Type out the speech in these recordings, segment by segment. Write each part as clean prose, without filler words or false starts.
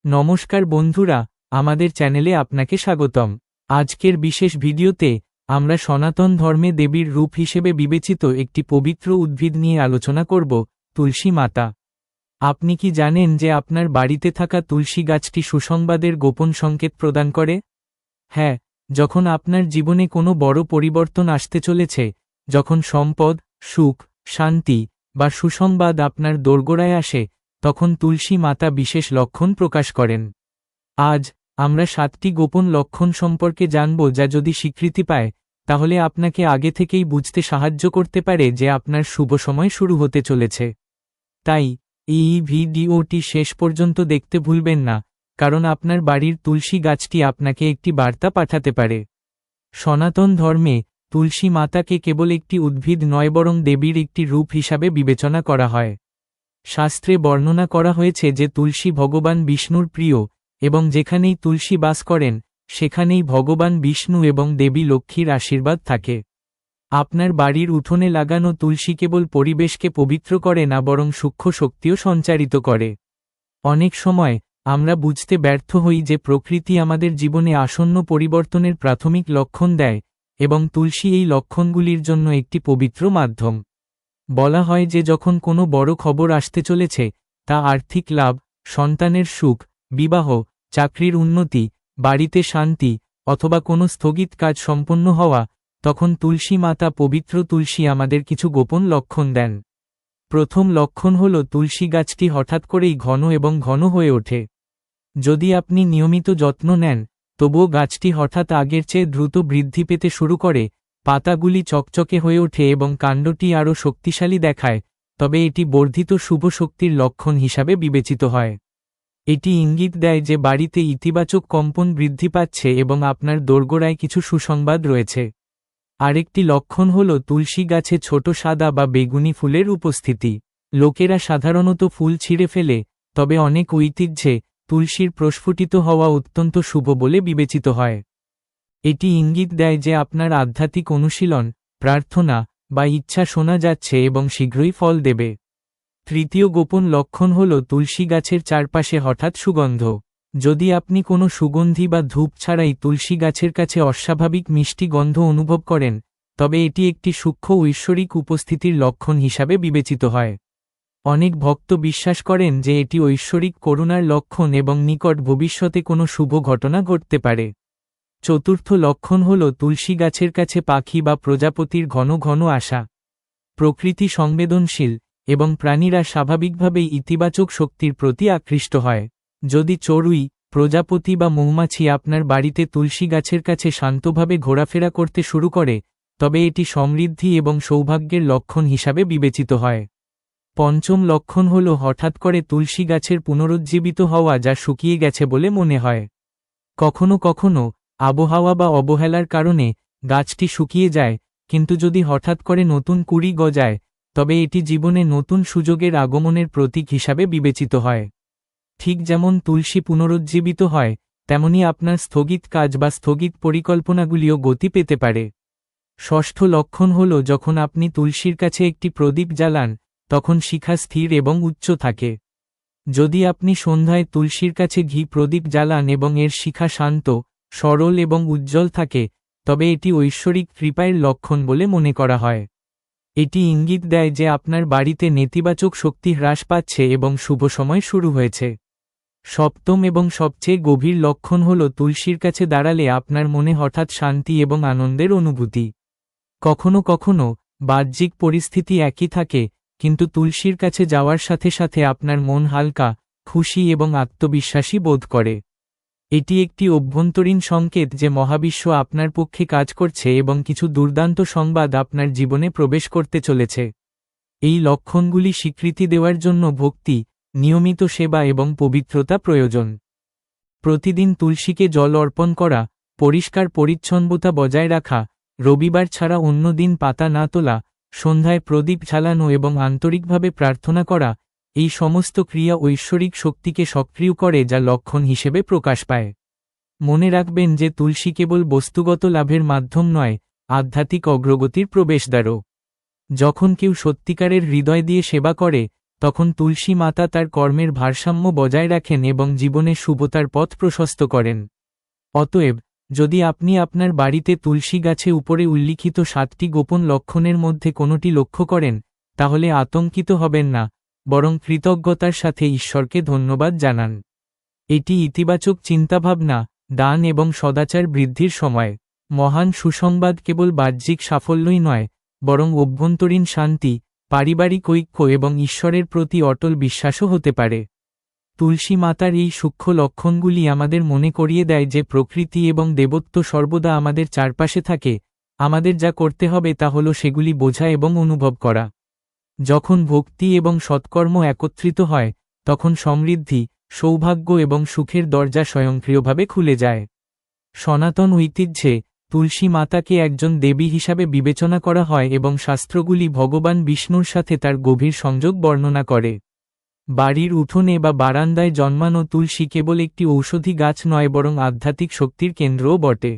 নমস্কার বন্ধুরা, আমাদের চ্যানেলে আপনাকে স্বাগতম। আজকের বিশেষ ভিডিওতে আমরা সনাতন ধর্মে দেবীর রূপ হিসেবে বিবেচিত একটি পবিত্র উদ্ভিদ নিয়ে আলোচনা করব, তুলসী মাতা। আপনি কি জানেন যে আপনার বাড়িতে থাকা তুলসী গাছটি সুসংবাদের গোপন সংকেত প্রদান করে? হ্যাঁ, যখন আপনার জীবনে কোনো বড় পরিবর্তন আসতে চলেছে, যখন সম্পদ, সুখ, শান্তি বা সুসংবাদ আপনার দোরগোড়ায় আসে, তখন তুলসী মাতা বিশেষ লক্ষণ প্রকাশ করেন। আজ আমরা 7টি গোপন লক্ষণ সম্পর্কে জানব, যা যদি স্বীকৃতি পায় তাহলে আপনাকে আগে থেকেই বুঝতে সাহায্য করতে পারে যে আপনার শুভ সময় শুরু হতে চলেছে। তাই এই ভিডিওটি শেষ পর্যন্ত দেখতে ভুলবেন না, কারণ আপনার বাড়ির তুলসী গাছটি আপনাকে একটি বার্তা পাঠাতে পারে। সনাতন ধর্মে তুলসী মাতাকে কেবল একটি উদ্ভিদ নয়, বরং দেবীর একটি রূপ হিসাবে বিবেচনা করা হয়। শাস্ত্রে বর্ণনা করা হয়েছে যে তুলসী ভগবান বিষ্ণুর প্রিয়, এবং যেখানেই তুলসী বাস করেন সেখানেই ভগবান বিষ্ণু এবং দেবী লক্ষ্মীর আশীর্বাদ থাকে। আপনার বাড়ির উঠোনে লাগানো তুলসী কেবল পরিবেশকে পবিত্র করে না, বরং সূক্ষ্ম শক্তিও সঞ্চারিত করে। অনেক সময় আমরা বুঝতে ব্যর্থ হই যে প্রকৃতি আমাদের জীবনে আসন্ন পরিবর্তনের প্রাথমিক লক্ষণ দেয়, এবং তুলসী এই লক্ষণগুলির জন্য একটি পবিত্র মাধ্যম। বলা হয় যে যখন কোনো বড় খবর আসতে চলেছে, তা আর্থিক লাভ, সন্তানের সুখ, বিবাহ, চাকরির উন্নতি, বাড়িতে শান্তি, অথবা কোনো স্থগিত কাজ সম্পন্ন হওয়া, তখন তুলসী মাতা পবিত্র তুলসী আমাদের কিছু গোপন লক্ষণ দেন। প্রথম লক্ষণ হল তুলসী গাছটি হঠাৎ করেই ঘন এবং ঘন হয়ে ওঠে। যদি আপনি নিয়মিত যত্ন নেন, তবুও গাছটি হঠাৎ আগের চেয়ে দ্রুত বৃদ্ধি পেতে শুরু করে, পাতাগুলি চকচকে হয়ে ওঠে এবং কাণ্ডটি আরও শক্তিশালী দেখায়, তবে এটি বর্ধিত শুভ শক্তির লক্ষণ হিসাবে বিবেচিত হয়। এটি ইঙ্গিত দেয় যে বাড়িতে ইতিবাচক কম্পন বৃদ্ধি পাচ্ছে এবং আপনার দোরগোড়ায় কিছু সুসংবাদ রয়েছে। আরেকটি লক্ষণ হল তুলসী গাছে ছোট সাদা বা বেগুনি ফুলের উপস্থিতি। লোকেরা সাধারণত ফুল ছিঁড়ে ফেলে, তবে অনেক ঐতিহ্যে তুলসীর প্রস্ফুটিত হওয়া অত্যন্ত শুভ বলে বিবেচিত হয়। এটি ইঙ্গিত দেয় যে আপনার আধ্যাত্মিক অনুশীলন, প্রার্থনা বা ইচ্ছা শোনা যাচ্ছে এবং শীঘ্রই ফল দেবে। তৃতীয় গোপন লক্ষণ হল তুলসী গাছের চারপাশে হঠাৎ সুগন্ধ। যদি আপনি কোনো সুগন্ধি বা ধূপ ছাড়াই তুলসী গাছের কাছে অস্বাভাবিক মিষ্টি গন্ধ অনুভব করেন, তবে এটি একটি সূক্ষ্ম ঐশ্বরিক উপস্থিতির লক্ষণ হিসাবে বিবেচিত হয়। অনেক ভক্ত বিশ্বাস করেন যে এটি ঐশ্বরিক করুণার লক্ষণ এবং নিকট ভবিষ্যতে কোনো শুভ ঘটনা ঘটতে পারে। চতুর্থ লক্ষণ হল তুলসী গাছের কাছে পাখি বা প্রজাপতির ঘন ঘন আসা। প্রকৃতি সংবেদনশীল, এবং প্রাণীরা স্বাভাবিকভাবেই ইতিবাচক শক্তির প্রতি আকৃষ্ট হয়। যদি চড়ুই, প্রজাপতি বা মৌমাছি আপনার বাড়িতে তুলসী গাছের কাছে শান্তভাবে ঘোরাফেরা করতে শুরু করে, তবে এটি সমৃদ্ধি এবং সৌভাগ্যের লক্ষণ হিসাবে বিবেচিত হয়। পঞ্চম লক্ষণ হল হঠাৎ করে তুলসী গাছের পুনরুজ্জীবিত হওয়া, যা শুকিয়ে গেছে বলে মনে হয়। কখনো কখনো আবহাওয়া বা অবহেলার কারণে গাছটি শুকিয়ে যায়, কিন্তু যদি হঠাৎ করে নতুন কুঁড়ি গজায়, তবে এটি জীবনে নতুন সুযোগের আগমনের প্রতীক হিসাবে বিবেচিত হয়। ঠিক যেমন তুলসী পুনরুজ্জীবিত হয়, তেমনি আপনার স্থগিত কাজ বা স্থগিত পরিকল্পনাগুলিও গতি পেতে পারে। ষষ্ঠ লক্ষণ হল যখন আপনি তুলসীর কাছে একটি প্রদীপ জ্বালান, তখন শিখা স্থির এবং উচ্চ থাকে। যদি আপনি সন্ধ্যায় তুলসীর কাছে ঘি প্রদীপ জ্বালান এবং এর শিখা শান্ত, সরল এবং উজ্জ্বল থাকে, তবে এটি ঐশ্বরিক কৃপার লক্ষণ বলে মনে করা হয়। এটি ইঙ্গিত দেয় যে আপনার বাড়িতে নেতিবাচক শক্তি হ্রাস পাচ্ছে এবং শুভ সময় শুরু হয়েছে। সপ্তম এবং সবচেয়ে গভীর লক্ষণ হল তুলসীর কাছে দাঁড়ালে আপনার মনে হঠাৎ শান্তি এবং আনন্দের অনুভূতি। কখনো কখনো বাহ্যিক পরিস্থিতি একই থাকে, কিন্তু তুলসীর কাছে যাওয়ার সাথে সাথে আপনার মন হালকা, খুশি এবং আত্মবিশ্বাসী বোধ করে। এটি একটি অভ্যন্তরীণ সংকেত যে মহাবিশ্ব আপনার পক্ষে কাজ করছে এবং কিছু দুর্দান্ত সংবাদ আপনার জীবনে প্রবেশ করতে চলেছে। এই লক্ষণগুলি স্বীকৃতি দেওয়ার জন্য ভক্তি, নিয়মিত সেবা এবং পবিত্রতা প্রয়োজন। প্রতিদিন তুলসীকে জল অর্পণ করা, পরিষ্কার পরিচ্ছন্নতা বজায় রাখা, রবিবার ছাড়া অন্য দিন পাতা না তোলা, সন্ধ্যায় প্রদীপ জ্বালানো এবং আন্তরিকভাবে প্রার্থনা করা, এই সমস্ত ক্রিয়া ঐশ্বরিক শক্তিকে সক্রিয় করে, যা লক্ষণ হিসেবে প্রকাশ পায়। মনে রাখবেন যে তুলসী কেবল বস্তুগত লাভের মাধ্যম নয়, আধ্যাত্মিক অগ্রগতির প্রবেশদ্বারও। যখন কেউ সত্যিকারের হৃদয় দিয়ে সেবা করে, তখন তুলসী মাতা তার কর্মের ভারসাম্য বজায় রাখেন এবং জীবনের শুভতার পথ প্রশস্ত করেন। অতএব, যদি আপনি আপনার বাড়িতে তুলসী গাছে উপরে উল্লিখিত 7টি গোপন লক্ষণের মধ্যে কোনোটি লক্ষ্য করেন, তাহলে আতঙ্কিত হবেন না, বরং কৃতজ্ঞতার সাথে ঈশ্বরকে ধন্যবাদ জানান। এটি ইতিবাচক চিন্তাভাবনা, দান এবং সদাচার বৃদ্ধির সময়। মহান সুসংবাদ কেবল বাহ্যিক সাফল্যই নয়, বরং অভ্যন্তরীণ শান্তি, পারিবারিক ঐক্য এবং ঈশ্বরের প্রতি অটল বিশ্বাসও হতে পারে। তুলসী মাতার এই সূক্ষ্ম লক্ষণগুলি আমাদের মনে করিয়ে দেয় যে প্রকৃতি এবং দেবত্ব সর্বদা আমাদের চারপাশে থাকে। আমাদের যা করতে হবে তা হল সেগুলি বোঝা এবং অনুভব করা। যখন ভক্তি এবং সৎকর্ম একত্রিত হয়, তখন সমৃদ্ধি, সৌভাগ্য এবং সুখের দরজা স্বয়ংক্রিয়ভাবে খুলে যায়। সনাতন ঐতিহ্যে তুলসী মাতাকে একজন দেবী হিসাবে বিবেচনা করা হয় এবং শাস্ত্রগুলি ভগবান বিষ্ণুর সাথে তার গভীর সংযোগ বর্ণনা করে। বাড়ির উঠোনে বা বারান্দায় জন্মানো তুলসী কেবল একটি ঔষধি গাছ নয়, বরং আধ্যাত্মিক শক্তির কেন্দ্রও বটে।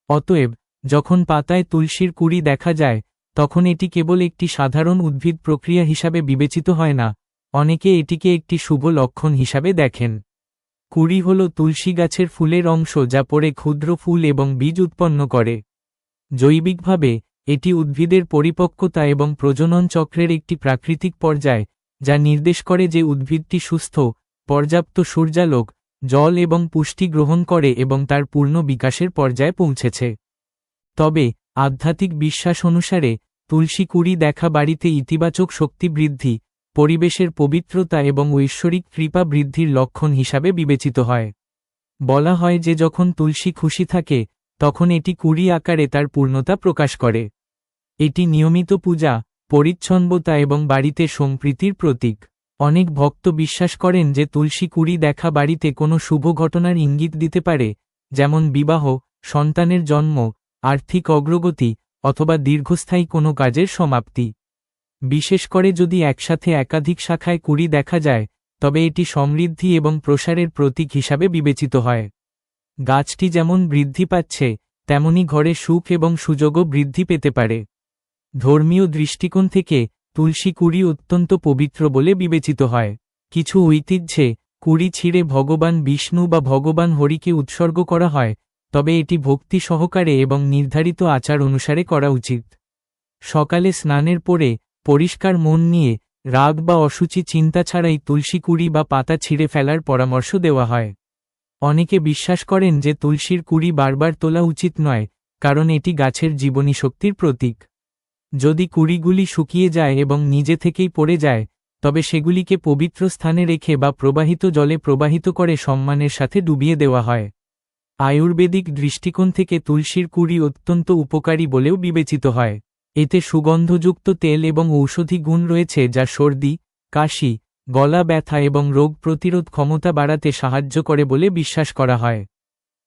অতএব, যখন পাতায় তুলসীর কুঁড়ি দেখা যায়, তখন এটি কেবল একটি সাধারণ উদ্ভিদ প্রক্রিয়া হিসাবে বিবেচিত হয় না, অনেকে এটিকে একটি শুভ লক্ষণ হিসাবে দেখেন। কুঁড়ি হল তুলসী গাছের ফুলের অংশ যা পরে ক্ষুদ্র ফুল এবং বীজ উৎপন্ন করে। জৈবিকভাবে, এটি উদ্ভিদের পরিপক্কতা এবং প্রজনন চক্রের একটি প্রাকৃতিক পর্যায়, যা নির্দেশ করে যে উদ্ভিদটি সুস্থ, পর্যাপ্ত সূর্যালোক, জল এবং পুষ্টি গ্রহণ করে এবং তার পূর্ণ বিকাশের পর্যায়ে পৌঁছেছে। তবে, আধ্যাত্মিক বিশ্বাস অনুসারে, তুলসী কুঁড়ি দেখা বাড়িতে ইতিবাচক শক্তি বৃদ্ধি, পরিবেশের পবিত্রতা এবং ঐশ্বরিক কৃপা বৃদ্ধির লক্ষণ হিসাবে বিবেচিত হয়। বলা হয় যে যখন তুলসী খুশি থাকে, তখন এটি কুঁড়ি আকারে তার পূর্ণতা প্রকাশ করে। এটি নিয়মিত পূজা, পরিচ্ছন্নতা এবং বাড়িতে সম্প্রীতির প্রতীক। অনেক ভক্ত বিশ্বাস করেন যে তুলসী কুঁড়ি দেখা বাড়িতে কোনো শুভ ঘটনার ইঙ্গিত দিতে পারে, যেমন বিবাহ, সন্তানের জন্ম, আর্থিক অগ্রগতি, অথবা দীর্ঘস্থায়ী কোনো কাজের সমাপ্তি। বিশেষ করে যদি একসাথে একাধিক শাখায় কুঁড়ি দেখা যায়, তবে এটি সমৃদ্ধি এবং প্রসারের প্রতীক হিসাবে বিবেচিত হয়। গাছটি যেমন বৃদ্ধি পাচ্ছে, তেমনি ঘরে সুখ এবং সুযোগও বৃদ্ধি পেতে পারে। ধর্মীয় দৃষ্টিকোণ থেকে, তুলসী কুঁড়ি অত্যন্ত পবিত্র বলে বিবেচিত হয়। কিছু ঐতিহ্যে, কুঁড়ি ছিঁড়ে ভগবান বিষ্ণু বা ভগবান হরিকে উৎসর্গ করা হয়, তবে এটি ভক্তি সহকারে এবং নির্ধারিত আচার অনুসারে করা উচিত। সকালে স্নানের পরে, পরিষ্কার মন নিয়ে, রাগ বা অশুচি চিন্তা ছাড়াই তুলসী কুঁড়ি বা পাতা ছিঁড়ে ফেলার পরামর্শ দেওয়া হয়। অনেকে বিশ্বাস করেন যে তুলসীর কুঁড়ি বারবার তোলা উচিত নয়, কারণ এটি গাছের জীবনী শক্তির প্রতীক। যদি কুঁড়িগুলি শুকিয়ে যায় এবং নিজে থেকেই পড়ে যায়, তবে সেগুলিকে পবিত্র স্থানে রেখে বা প্রবাহিত জলে প্রবাহিত করে সম্মানের সাথে ডুবিয়ে দেওয়া হয়। আয়ুর্বেদিক দৃষ্টিকোণ থেকে তুলসীর কুঁড়ি অত্যন্ত উপকারী বলেও বিবেচিত হয়। এতে সুগন্ধযুক্ত তেল এবং ঔষধি গুণ রয়েছে যা সর্দি, কাশি, গলা ব্যথা এবং রোগ প্রতিরোধ ক্ষমতা বাড়াতে সাহায্য করে বলে বিশ্বাস করা হয়।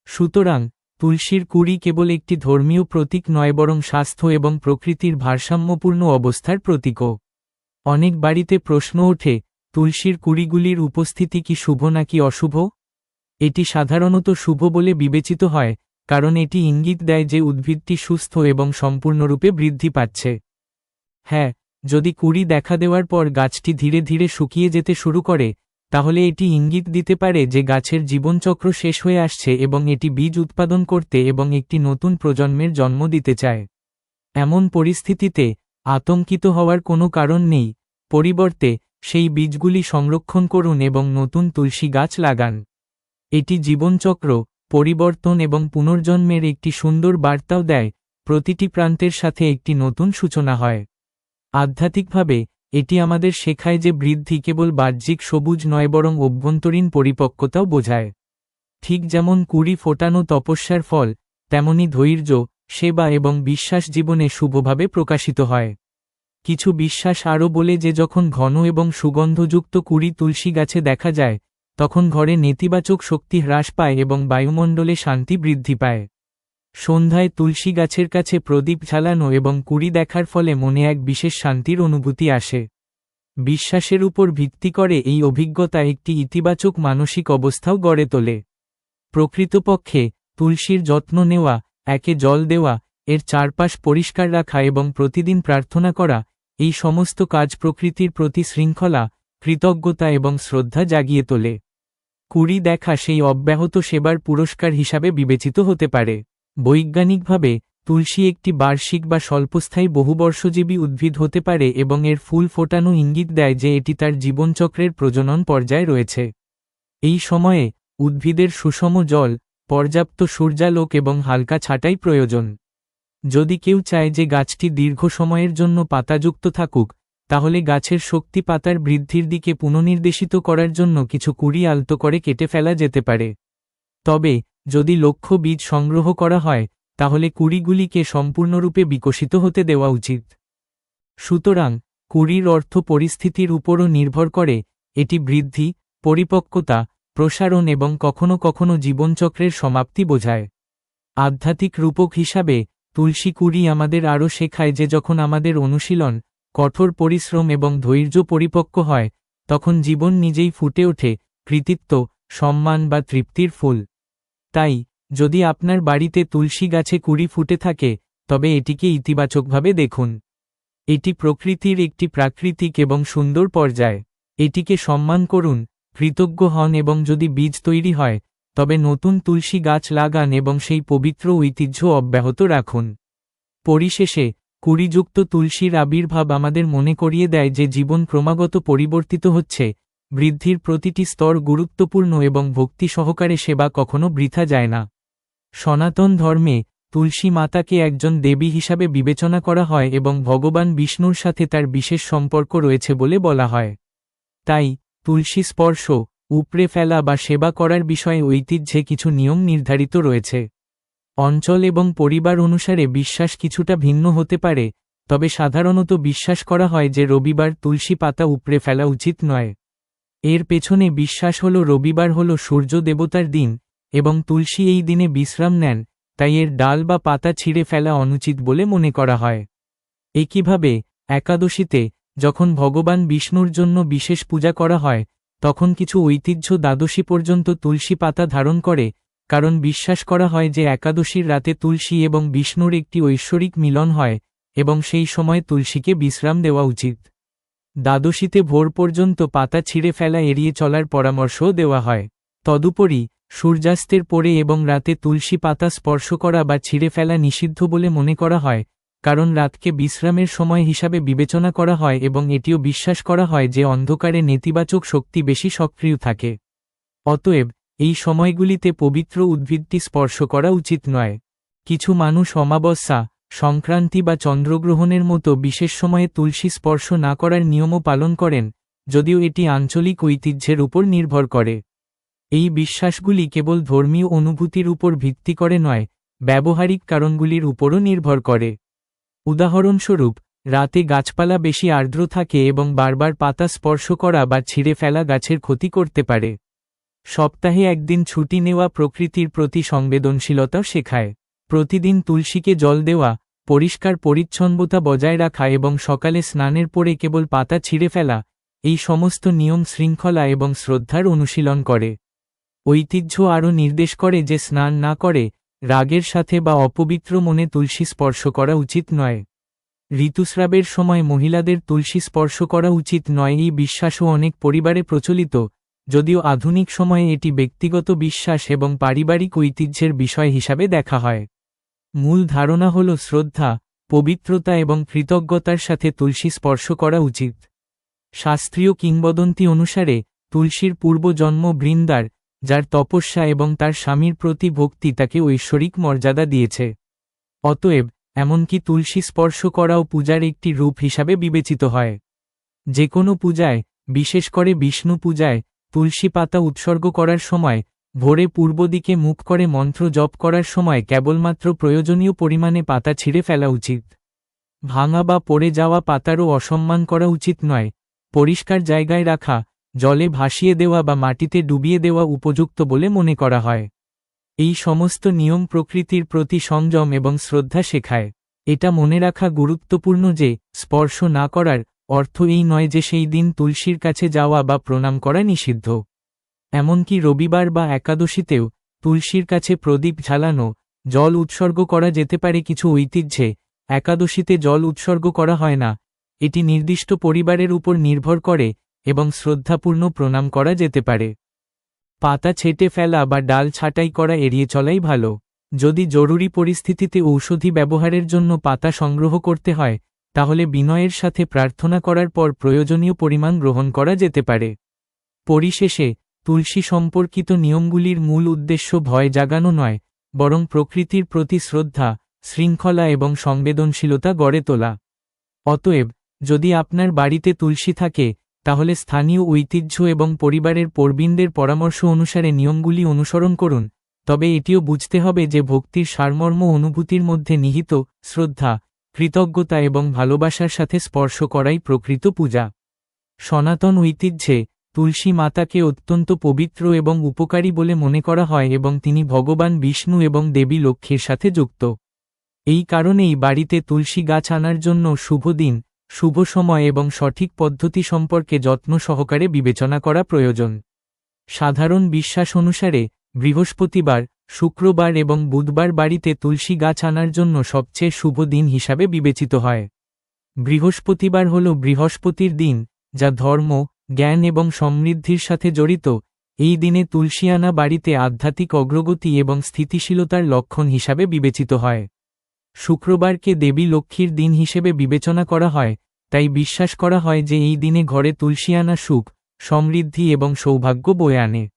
সুতরাং, তুলসীর কুঁড়ি কেবল একটি ধর্মীয় প্রতীক নয়, বরং স্বাস্থ্য এবং প্রকৃতির ভারসাম্যপূর্ণ অবস্থার প্রতীকও। অনেক বাড়িতে প্রশ্ন ওঠে, তুলসীর কুঁড়িগুলির উপস্থিতি কি শুভ নাকি অশুভ? এটি সাধারণত শুভ বলে বিবেচিত হয়, কারণ এটি ইঙ্গিত দেয় যে উদ্ভিদটি সুস্থ এবং সম্পূর্ণরূপে বৃদ্ধি পাচ্ছে। হ্যাঁ, যদি কুঁড়ি দেখা দেওয়ার পর গাছটি ধীরে ধীরে শুকিয়ে যেতে শুরু করে, তাহলে এটি ইঙ্গিত দিতে পারে যে গাছের জীবনচক্র শেষ হয়ে আসছে এবং এটি বীজ উৎপাদন করতে এবং একটি নতুন প্রজন্মের জন্ম দিতে চায়। এমন পরিস্থিতিতে আতঙ্কিত হওয়ার কোনো কারণ নেই, পরিবর্তে সেই বীজগুলি সংরক্ষণ করুন এবং নতুন তুলসী গাছ লাগান। এটি জীবনচক্র, পরিবর্তন এবং পুনর্জন্মের একটি সুন্দর বার্তাও দেয়, প্রতিটি প্রান্তের সাথে একটি নতুন সূচনা হয়। আধ্যাত্মিকভাবে, এটি আমাদের শেখায় যে বৃদ্ধি কেবল বাহ্যিক সবুজ নয়, বরং অভ্যন্তরীণ পরিপক্কতাও বোঝায়। ঠিক যেমন কুঁড়ি ফোটানো তপস্যার ফল, তেমনি ধৈর্য, সেবা এবং বিশ্বাস জীবনে শুভভাবে প্রকাশিত হয়। কিছু বিশ্বাস আরও বলে যে যখন ঘন এবং সুগন্ধযুক্ত কুঁড়ি তুলসী গাছে দেখা যায়, তখন ঘরে নেতিবাচক শক্তি হ্রাস পায় এবং বায়ুমণ্ডলে শান্তি বৃদ্ধি পায়। সন্ধ্যায় তুলসী গাছের কাছে প্রদীপ জ্বালানো এবং কুঁড়ি দেখার ফলে মনে এক বিশেষ শান্তির অনুভূতি আসে। বিশ্বাসের উপর ভিত্তি করে এই অভিজ্ঞতা একটি ইতিবাচক মানসিক অবস্থাও গড়ে তোলে। প্রকৃতপক্ষে, তুলসীর যত্ন নেওয়া, একে জল দেওয়া, এর চারপাশ পরিষ্কার রাখা এবং প্রতিদিন প্রার্থনা করা, এই সমস্ত কাজ প্রকৃতির প্রতি শৃঙ্খলা, কৃতজ্ঞতা এবং শ্রদ্ধা জাগিয়ে তোলে। কুড়ি দেখা সেই অব্যাহত সেবার পুরস্কার হিসাবে বিবেচিত হতে পারে। বৈজ্ঞানিকভাবে তুলসী একটি বার্ষিক বা স্বল্পস্থায়ী বহুবর্ষজীবী উদ্ভিদ হতে পারে এবং এর ফুল ফোটানো ইঙ্গিত দেয় যে এটি তার জীবনচক্রের প্রজনন পর্যায়ে রয়েছে। এই সময়ে উদ্ভিদের সুষম জল, পর্যাপ্ত সূর্যালোক এবং হালকা ছাঁটাই প্রয়োজন। যদি কেউ চায় যে গাছটি দীর্ঘ সময়ের জন্য পাতাযুক্ত থাকুক, তাহলে গাছের শক্তি পাতার বৃদ্ধির দিকে পুনর্নির্দেশিত করার জন্য কিছু কুড়ি আলতো করে কেটে ফেলা যেতে পারে। তবে যদি লক্ষ্য বীজ সংগ্রহ করা হয়, তাহলে কুড়িগুলিকে সম্পূর্ণরূপে বিকশিত হতে দেওয়া উচিত। সুতরাং কুড়ির অর্থ পরিস্থিতির উপরও নির্ভর করে, এটি বৃদ্ধি, পরিপক্কতা, প্রসারণ এবং কখনো কখনো জীবনচক্রের সমাপ্তি বোঝায়। আধ্যাত্মিক রূপক হিসাবে তুলসী কুড়ি আমাদের আরও শেখায় যে যখন আমাদের অনুশীলন, কঠোর পরিশ্রম এবং ধৈর্য পরিপক্ক হয়, তখন জীবন নিজেই ফুটে ওঠে, কৃতিত্ব, সম্মান বা তৃপ্তির ফুল। তাই যদি আপনার বাড়িতে তুলসী গাছে কুড়ি ফুটে থাকে, তবে এটিকে ইতিবাচকভাবে দেখুন। এটি প্রকৃতির একটি প্রাকৃতিক এবং সুন্দর পর্যায়। এটিকে সম্মান করুন, কৃতজ্ঞ হন এবং যদি বীজ তৈরি হয়, তবে নতুন তুলসী গাছ লাগান এবং সেই পবিত্র ঐতিহ্য অব্যাহত রাখুন। পরিশেষে কুড়িযুক্ত তুলসীর আবির্ভাব আমাদের মনে করিয়ে দেয় যে জীবন ক্রমাগত পরিবর্তিত হচ্ছে, বৃদ্ধির প্রতিটি স্তর গুরুত্বপূর্ণ এবং ভক্তি সহকারে সেবা কখনো বৃথা যায় না। সনাতন ধর্মে তুলসী মাতাকে একজন দেবী হিসাবে বিবেচনা করা হয় এবং ভগবান বিষ্ণুর সাথে তার বিশেষ সম্পর্ক রয়েছে বলে বলা হয়। তাই তুলসী স্পর্শ, উপড়ে ফেলা বা সেবা করার বিষয়ে ঐতিহ্যে কিছু নিয়ম নির্ধারিত রয়েছে। অঞ্চল এবং পরিবার অনুসারে বিশ্বাস কিছুটা ভিন্ন হতে পারে, তবে সাধারণত বিশ্বাস করা হয় যে রবিবার তুলসী পাতা উপড়ে ফেলা উচিত নয়। এর পেছনে বিশ্বাস হল রবিবার হল সূর্য দেবতার দিন এবং তুলসী এই দিনে বিশ্রাম নেন, তাই এর ডাল বা পাতা ছিঁড়ে ফেলা অনুচিত বলে মনে করা হয়। একইভাবে একাদশীতে যখন ভগবান বিষ্ণুর জন্য বিশেষ পূজা করা হয়, তখন কিছু ঐতিহ্য দ্বাদশী পর্যন্ত তুলসী পাতা ধারণ করে, কারণ বিশ্বাস করা হয় যে একাদশীর রাতে তুলসী এবং বিষ্ণুর একটি ঐশ্বরিক মিলন হয় এবং সেই সময় তুলসীকে বিশ্রাম দেওয়া উচিত। দ্বাদশীতে ভোর পর্যন্ত পাতা ছিঁড়ে ফেলা এড়িয়ে চলার পরামর্শও দেওয়া হয়। তদুপরি সূর্যাস্তের পরে এবং রাতে তুলসী পাতা স্পর্শ করা বা ছিঁড়ে ফেলা নিষিদ্ধ বলে মনে করা হয়, কারণ রাতকে বিশ্রামের সময় হিসাবে বিবেচনা করা হয় এবং এটিও বিশ্বাস করা হয় যে অন্ধকারে নেতিবাচক শক্তি বেশি সক্রিয় থাকে। অতএব এই সময়গুলিতে পবিত্র উদ্ভিদটি স্পর্শ করা উচিত নয়। কিছু মানুষ অমাবস্যা, সংক্রান্তি বা চন্দ্রগ্রহণের মতো বিশেষ সময়ে তুলসী স্পর্শ না করার নিয়মও পালন করেন, যদিও এটি আঞ্চলিক ঐতিহ্যের উপর নির্ভর করে। এই বিশ্বাসগুলি কেবল ধর্মীয় অনুভূতির উপর ভিত্তি করে নয়, ব্যবহারিক কারণগুলির উপরও নির্ভর করে। উদাহরণস্বরূপ, রাতে গাছপালা বেশি আর্দ্র থাকে এবং বারবার পাতা স্পর্শ করা বা ছিঁড়ে ফেলা গাছের ক্ষতি করতে পারে। সপ্তাহে একদিন ছুটি নেওয়া প্রকৃতির প্রতি সংবেদনশীলতাও শেখায়। প্রতিদিন তুলসীকে জল দেওয়া, পরিষ্কার পরিচ্ছন্নতা বজায় রাখা এবং সকালে স্নানের পরে কেবল পাতা ছিঁড়ে ফেলা, এই সমস্ত নিয়ম শৃঙ্খলা এবং শ্রদ্ধার অনুশীলন করে। ঐতিহ্য আরও নির্দেশ করে যে স্নান না করে, রাগের সাথে বা অপবিত্র মনে তুলসী স্পর্শ করা উচিত নয়। ঋতুস্রাবের সময় মহিলাদের তুলসী স্পর্শ করা উচিত নয় এই বিশ্বাসও অনেক পরিবারে প্রচলিত, যদিও আধুনিক সময়ে এটি ব্যক্তিগত বিশ্বাস এবং পারিবারিক ঐতিহ্যের বিষয় হিসাবে দেখা হয়। মূল ধারণা হল শ্রদ্ধা, পবিত্রতা এবং কৃতজ্ঞতার সাথে তুলসী স্পর্শ করা উচিত। শাস্ত্রীয় কিংবদন্তি অনুসারে তুলসীর পূর্বজন্ম বৃন্দার, যার তপস্যা এবং তার স্বামীর প্রতি ভক্তি তাকে ঐশ্বরিক মর্যাদা দিয়েছে। অতএব এমনকি তুলসী স্পর্শ করাও পূজার একটি রূপ হিসাবে বিবেচিত হয়। যে কোনো পূজায়, বিশেষ করে বিষ্ণু পূজায়, তুলসী পাতা উৎসর্গ করার সময়, ভোরে পূর্ব দিকে মুখ করে মন্ত্র জপ করার সময় কেবলমাত্র প্রয়োজনীয় পরিমাণে পাতা ছিঁড়ে ফেলা উচিত। ভাঙা বা পড়ে যাওয়া পাতারও অসম্মান করা উচিত নয়। পরিষ্কার জায়গায় রাখা, জলে ভাসিয়ে দেওয়া বা মাটিতে ডুবিয়ে দেওয়া উপযুক্ত বলে মনে করা হয়। এই সমস্ত নিয়ম প্রকৃতির প্রতি সংযম এবং শ্রদ্ধা শেখায়। এটা মনে রাখা গুরুত্বপূর্ণ যে স্পর্শ না করার অর্থ এই নয় যে সেই দিন তুলসীর কাছে যাওয়া বা প্রণাম করা নিষিদ্ধ। এমনকি রবিবার বা একাদশীতেও তুলসীর কাছে প্রদীপ জ্বালানো, জল উৎসর্গ করা যেতে পারে। কিছু ঐতিহ্যে একাদশীতে জল উৎসর্গ করা হয় না। এটি নির্দিষ্ট পরিবারের উপর নির্ভর করে, এবং শ্রদ্ধাপূর্ণ প্রণাম করা যেতে পারে। পাতা ছেঁটে ফেলা বা ডাল ছাঁটাই করা এড়িয়ে চলাই ভালো। যদি জরুরি পরিস্থিতিতে ঔষধি ব্যবহারের জন্য পাতা সংগ্রহ করতে হয়, তাহলে বিনয়ের সাথে প্রার্থনা করার পর প্রয়োজনীয় পরিমাণ গ্রহণ করা যেতে পারে। পরিশেষে, তুলসী সম্পর্কিত নিয়মগুলির মূল উদ্দেশ্য ভয় জাগানো নয়, বরং প্রকৃতির প্রতি শ্রদ্ধা, শৃঙ্খলা এবং সংবেদনশীলতা গড়ে তোলা। অতএব, যদি আপনার বাড়িতে তুলসী থাকে, তাহলে স্থানীয় ঐতিহ্য এবং পরিবারের প্রবীণদের পরামর্শ অনুসারে নিয়মগুলি অনুসরণ করুন, তবে এটিও বুঝতে হবে যে ভক্তির সারমর্ম অনুভূতির মধ্যে নিহিত শ্রদ্ধা, কৃতজ্ঞতা এবং ভালোবাসার সাথে স্পর্শ করাই প্রকৃত পূজা। সনাতন ঐতিহ্যে তুলসী মাতাকে অত্যন্ত পবিত্র এবং উপকারী বলে মনে করা হয় এবং তিনি ভগবান বিষ্ণু এবং দেবী লক্ষ্মীর সাথে যুক্ত। এই কারণেই বাড়িতে তুলসী গাছ আনার জন্য শুভ দিন, শুভ সময় এবং সঠিক পদ্ধতি সম্পর্কে যত্ন সহকারে বিবেচনা করা প্রয়োজন। সাধারণ বিশ্বাস অনুসারে বৃহস্পতিবার, শুক্রবার এবং বুধবার বাড়িতে তুলসী গাছ আনার জন্য সবচেয়ে শুভ দিন হিসাবে বিবেচিত হয়। বৃহস্পতিবার হল বৃহস্পতির দিন, যা ধর্ম, জ্ঞান এবং সমৃদ্ধির সাথে জড়িত। এই দিনে তুলসী আনা বাড়িতে আধ্যাত্মিক অগ্রগতি এবং স্থিতিশীলতার লক্ষণ হিসাবে বিবেচিত হয়। শুক্রবারকে দেবী লক্ষ্মীর দিন হিসেবে বিবেচনা করা হয়, তাই বিশ্বাস করা হয় যে এই দিনে ঘরে তুলসী আনা সুখ, সমৃদ্ধি এবং সৌভাগ্য বয়ে আনে।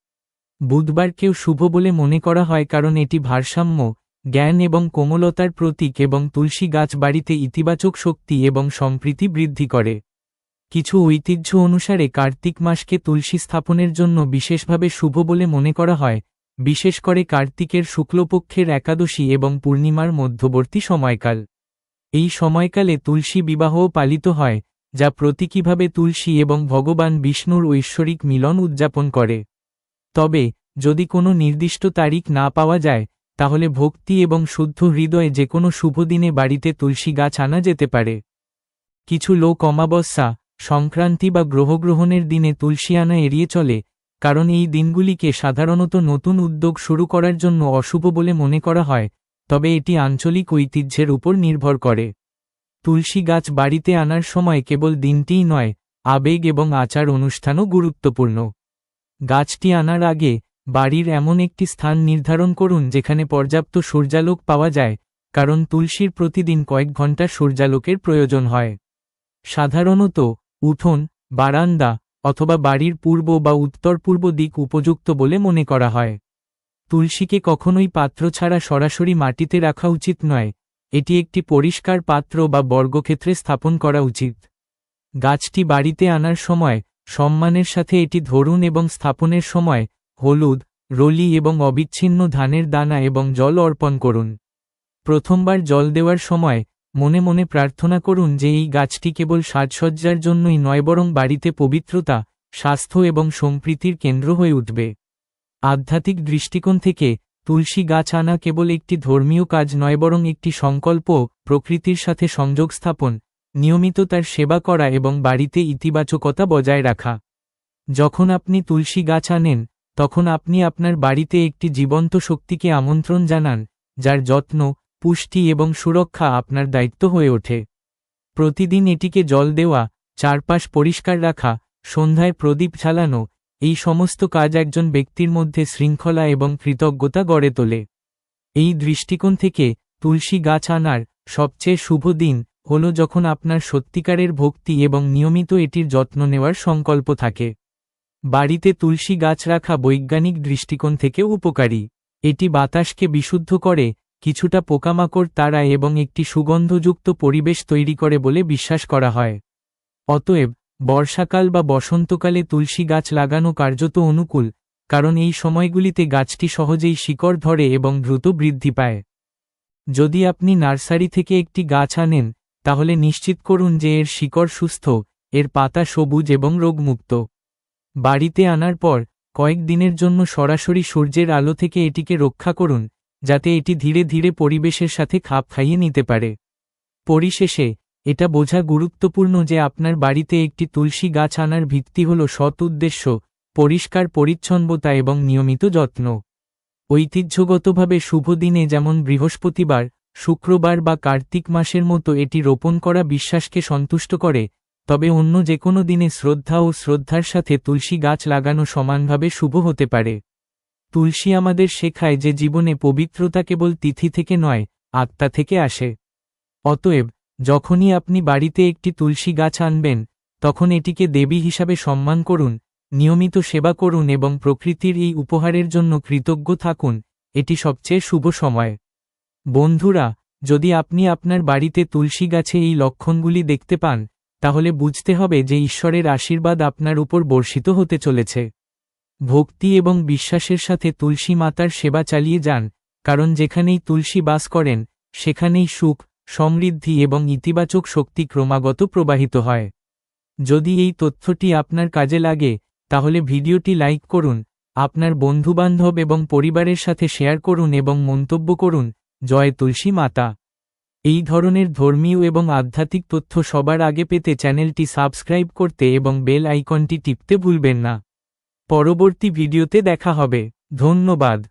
বুধবারকেও শুভ বলে মনে করা হয় কারণ এটি ভারসাম্য, জ্ঞান এবং কোমলতার প্রতীক এবং তুলসী গাছ বাড়িতে ইতিবাচক শক্তি এবং সম্প্রীতি বৃদ্ধি করে। কিছু ঐতিহ্য অনুসারে কার্তিক মাসকে তুলসী স্থাপনের জন্য বিশেষভাবে শুভ বলে মনে করা হয়, বিশেষ করে কার্তিকের শুক্লপক্ষের একাদশী এবং পূর্ণিমার মধ্যবর্তী সময়কাল। এই সময়কালে তুলসী বিবাহও পালিত হয়, যা প্রতীকীভাবে তুলসী এবং ভগবান বিষ্ণুর ঐশ্বরিক মিলন উদযাপন করে। তবে, যদি কোনো নির্দিষ্ট তারিখ না পাওয়া যায়, তাহলে ভক্তি এবং শুদ্ধ হৃদয়ে যে কোনো শুভ দিনে বাড়িতে তুলসী গাছ আনা যেতে পারে। কিছু লোক অমাবস্যা, সংক্রান্তি বা গ্রহগ্রহণের দিনে তুলসী আনা এড়িয়ে চলে, কারণ এই দিনগুলিকে সাধারণত নতুন উদ্যোগ শুরু করার জন্য অশুভ বলে মনে করা হয়, তবে এটি আঞ্চলিক ঐতিহ্যের উপর নির্ভর করে। তুলসী গাছ বাড়িতে আনার সময় কেবল দিনটিই নয়, আবেগ এবং আচার অনুষ্ঠানও গুরুত্বপূর্ণ। গাছটি আনার আগে, বাড়ির এমন একটি স্থান নির্ধারণ করুন যেখানে পর্যাপ্ত সূর্যালোক পাওয়া যায়, কারণ তুলসীর প্রতিদিন কয়েক ঘন্টা সূর্যালোকের প্রয়োজন হয়। সাধারণত, উঠোন, বারান্দা, অথবা বাড়ির পূর্ব বা উত্তর-পূর্ব দিক উপযুক্ত বলে মনে করা হয়। তুলসীকে কখনোই পাত্র ছাড়া সরাসরি মাটিতে রাখা উচিত নয়, এটি একটি পরিষ্কার পাত্র বা বর্গক্ষেত্রে স্থাপন করা উচিত। গাছটি বাড়িতে আনার সময়, সম্মানের সাথে এটি ধরুন এবং স্থাপনের সময়, হলুদ, রলি এবং অবিচ্ছিন্ন ধানের দানা এবং জল অর্পণ করুন। প্রথমবার জল দেওয়ার সময়, মনে মনে প্রার্থনা করুন যে এই গাছটি কেবল সাজসজ্জার জন্যই নয় বরং বাড়িতে পবিত্রতা, স্বাস্থ্য এবং সম্প্রীতির কেন্দ্র হয়ে উঠবে। আধ্যাত্মিক দৃষ্টিকোণ থেকে, তুলসী গাছ আনা কেবল একটি ধর্মীয় কাজ নয় বরং একটি সংকল্প, প্রকৃতির সাথে সংযোগ স্থাপন, নিয়মিত তার সেবা করা এবং বাড়িতে ইতিবাচকতা বজায় রাখা। যখন আপনি তুলসী গাছ আনেন, তখন আপনি আপনার বাড়িতে একটি জীবন্ত শক্তিকে আমন্ত্রণ জানান, যার যত্ন, পুষ্টি এবং সুরক্ষা আপনার দায়িত্ব হয়ে ওঠে। প্রতিদিন এটিকে জল দেওয়া, চারপাশ পরিষ্কার রাখা, সন্ধ্যায় প্রদীপ জ্বালানো, এই সমস্ত কাজ একজন ব্যক্তির মধ্যে শৃঙ্খলা এবং কৃতজ্ঞতা গড়ে তোলে। এই দৃষ্টিকোণ থেকে, তুলসী গাছ আনার সবচেয়ে শুভ দিন হল যখন আপনার সত্যিকারের ভক্তি এবং নিয়মিত এটির যত্ন নেওয়ার সংকল্প থাকে। বাড়িতে তুলসী গাছ রাখা বৈজ্ঞানিক দৃষ্টিকোণ থেকে উপকারী। এটি বাতাসকে বিশুদ্ধ করে, কিছুটা পোকামাকড় তাড়ায় এবং একটি সুগন্ধযুক্ত পরিবেশ তৈরি করে বলে বিশ্বাস করা হয়। অতএব, বর্ষাকাল বা বসন্তকালে তুলসী গাছ লাগানো কার্যত অনুকূল, কারণ এই সময়গুলিতে গাছটি সহজেই শিকড় ধরে এবং দ্রুত বৃদ্ধি পায়। যদি আপনি নার্সারি থেকে একটি গাছ আনেন, তাহলে নিশ্চিত করুন যে এর শিকড় সুস্থ, এর পাতা সবুজ এবং রোগমুক্ত। বাড়িতে আনার পর, কয়েক দিনের জন্য সরাসরি সূর্যের আলো থেকে এটিকে রক্ষা করুন, যাতে এটি ধীরে ধীরে পরিবেশের সাথে খাপ খাইয়ে নিতে পারে। পরিশেষে, এটা বোঝা গুরুত্বপূর্ণ যে আপনার বাড়িতে একটি তুলসী গাছ আনার ভিত্তি হল সৎ উদ্দেশ্য, পরিষ্কার পরিচ্ছন্নতা এবং নিয়মিত যত্ন। ঐতিহ্যগতভাবে শুভ দিনে যেমন বৃহস্পতিবার, শুক্রবার বা কার্তিক মাসের মতো এটি রোপণ করা বিশ্বাসকে সন্তুষ্ট করে, তবে অন্য যে কোনো দিনে শ্রদ্ধা ও শ্রদ্ধার সাথে তুলসী গাছ লাগানো সমানভাবে শুভ হতে পারে। তুলসী আমাদের শেখায় যে জীবনে পবিত্রতা কেবল তিথি থেকে নয়, আত্মা থেকে আসে। অতএব, যখনই আপনি বাড়িতে একটি তুলসী গাছ আনবেন, তখন এটিকে দেবী হিসাবে সম্মান করুন, নিয়মিত সেবা করুন এবং প্রকৃতির এই উপহারের জন্য কৃতজ্ঞ থাকুন। এটি সবচেয়ে শুভ সময়। বন্ধুরা, যদি আপনি আপনার বাড়িতে তুলসী গাছে এই লক্ষণগুলি দেখতে পান, তাহলে বুঝতে হবে যে ঈশ্বরের আশীর্বাদ আপনার উপর বর্ষিত হতে চলেছে। ভক্তি এবং বিশ্বাসের সাথে তুলসী মাতার সেবা চালিয়ে যান, কারণ যেখানেই তুলসী বাস করেন, সেখানেই সুখ, সমৃদ্ধি এবং ইতিবাচক শক্তি ক্রমাগত প্রবাহিত হয়। যদি এই তথ্যটি আপনার কাজে লাগে, তাহলে ভিডিওটি লাইক করুন, আপনার বন্ধুবান্ধব এবং পরিবারের সাথে শেয়ার করুন এবং মন্তব্য করুন, জয় তুলসী মাতা। এই ধরনের ধর্মীয় এবং আধ্যাত্মিক তথ্য সবার আগে পেতে চ্যানেলটি সাবস্ক্রাইব করতে এবং বেল আইকনটি টিপতে ভুলবেন না। পরবর্তী ভিডিওতে দেখা হবে। ধন্যবাদ।